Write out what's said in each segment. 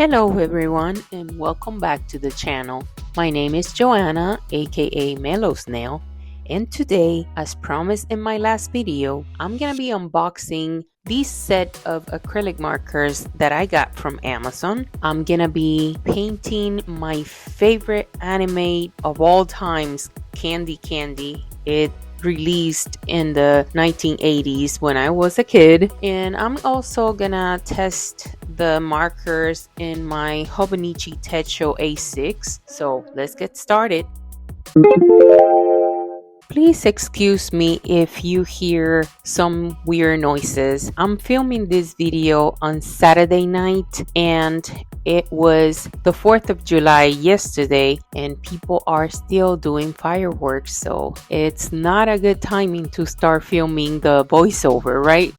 Hello everyone and welcome back to the channel. My name is Joanna, aka Mellow Snail, and today, as promised in my last video, I'm gonna be unboxing this set of acrylic markers that I got from Amazon. I'm gonna be painting my favorite anime of all times, Candy Candy. It released in the 1980s when I was a kid, and I'm also gonna test the markers in my Hobonichi Tech A6. So let's get started. Please excuse me if you hear some weird noises. I'm filming this video on Saturday night and it was the 4th of July yesterday and people are still doing fireworks, so it's not a good timing to start filming the voiceover, right?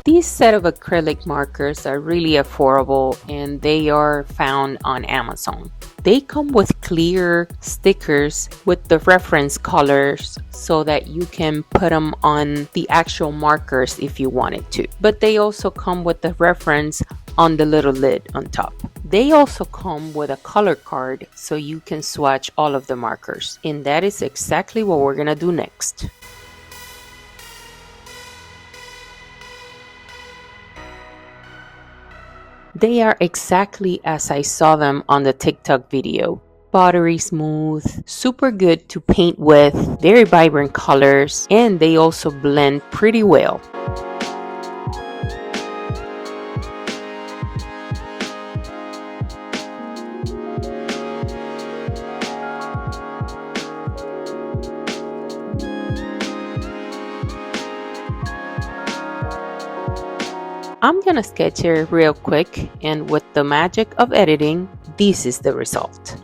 These set of acrylic markers are really affordable and they are found on Amazon. They come with clear stickers with the reference colors so that you can put them on the actual markers if you wanted to. But they also come with the reference on the little lid on top. They also come with a color card so you can swatch all of the markers. And that is exactly what we're gonna do next. They are exactly as I saw them on the TikTok video. Buttery smooth, super good to paint with, very vibrant colors, and they also blend pretty well. I'm gonna sketch it real quick, and with the magic of editing, this is the result.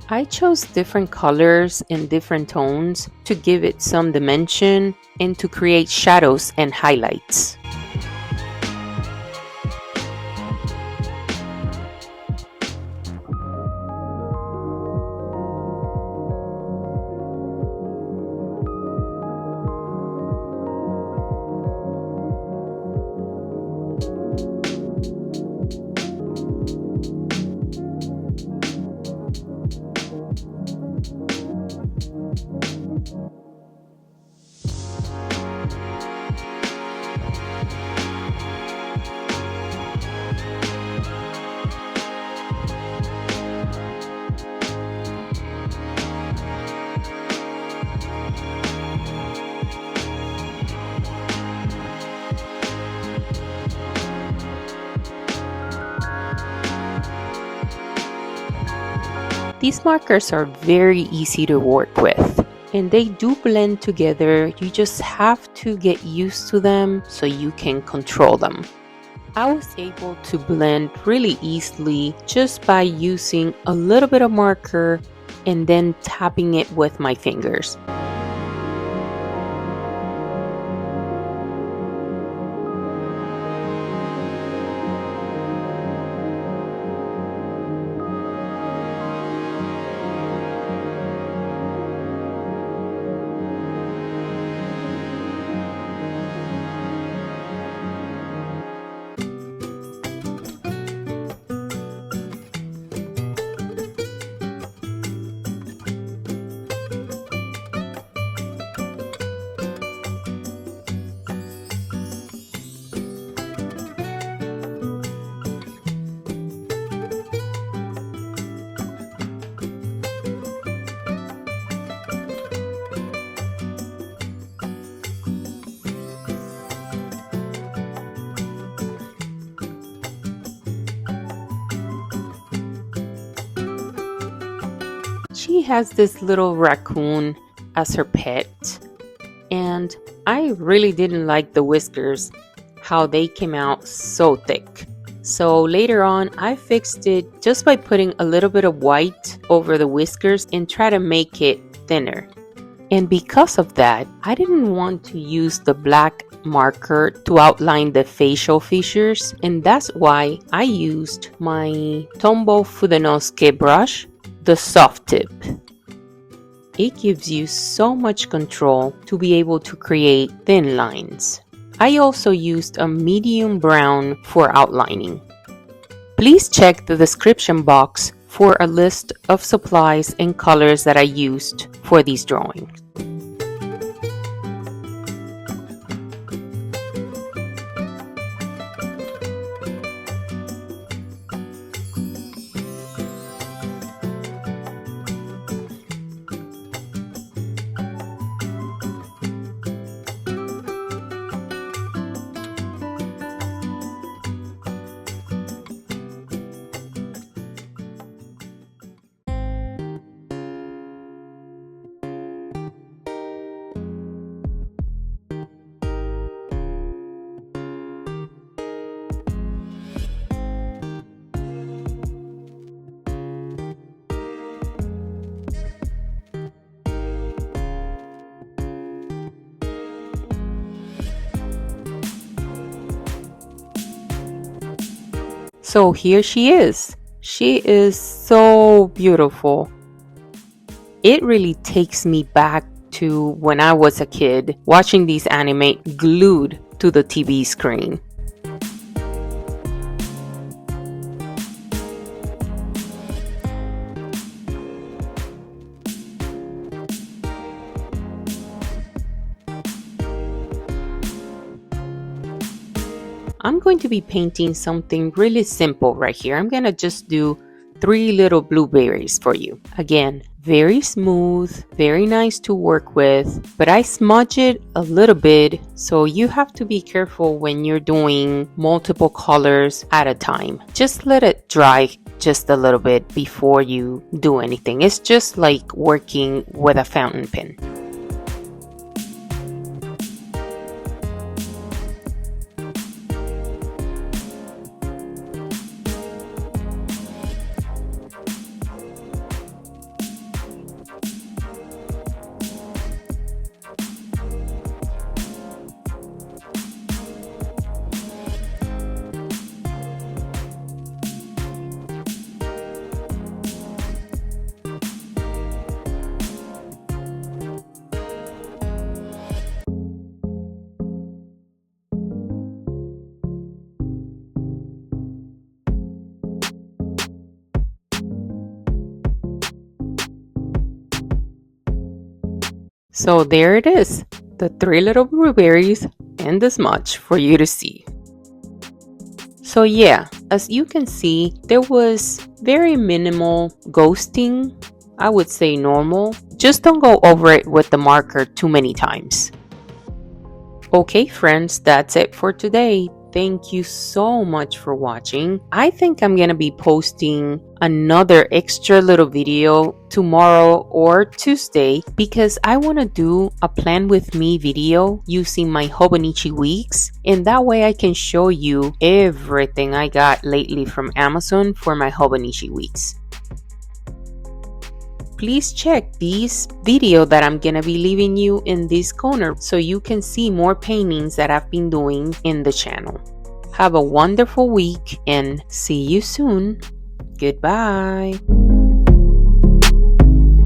I chose different colors and different tones to give it some dimension and to create shadows and highlights. These markers are very easy to work with and they do blend together. You just have to get used to them so you can control them. I was able to blend really easily just by using a little bit of marker and then tapping it with my fingers. She has this little raccoon as her pet, and I really didn't like the whiskers, how they came out so thick. So later on, I fixed it just by putting a little bit of white over the whiskers and try to make it thinner. And because of that, I didn't want to use the black marker to outline the facial features, and that's why I used my Tombow Fudenoske brush, the soft tip. It gives you so much control to be able to create thin lines. I also used a medium brown for outlining. Please check the description box for a list of supplies and colors that I used for these drawings. So here she is. She is so beautiful. It really takes me back to when I was a kid watching these anime glued to the TV screen. I'm going to be painting something really simple right here. I'm going to just do 3 little blueberries for you. Again, very smooth, very nice to work with, but I smudge it a little bit, so you have to be careful when you're doing multiple colors at a time. Just let it dry just a little bit before you do anything. It's just like working with a fountain pen. So there it is, the 3 little blueberries and the smudge for you to see. So yeah, as you can see, there was very minimal ghosting. I would say normal. Just don't go over it with the marker too many times. Okay friends, that's it for today. Thank you so much for watching. I think I'm gonna be posting another extra little video tomorrow or Tuesday because I want to do a plan with me video using my Hobonichi weeks, and that way I can show you everything I got lately from Amazon for my Hobonichi weeks. Please check this video that I'm gonna be leaving you in this corner so you can see more paintings that I've been doing in the channel. Have a wonderful week and see you soon. Goodbye.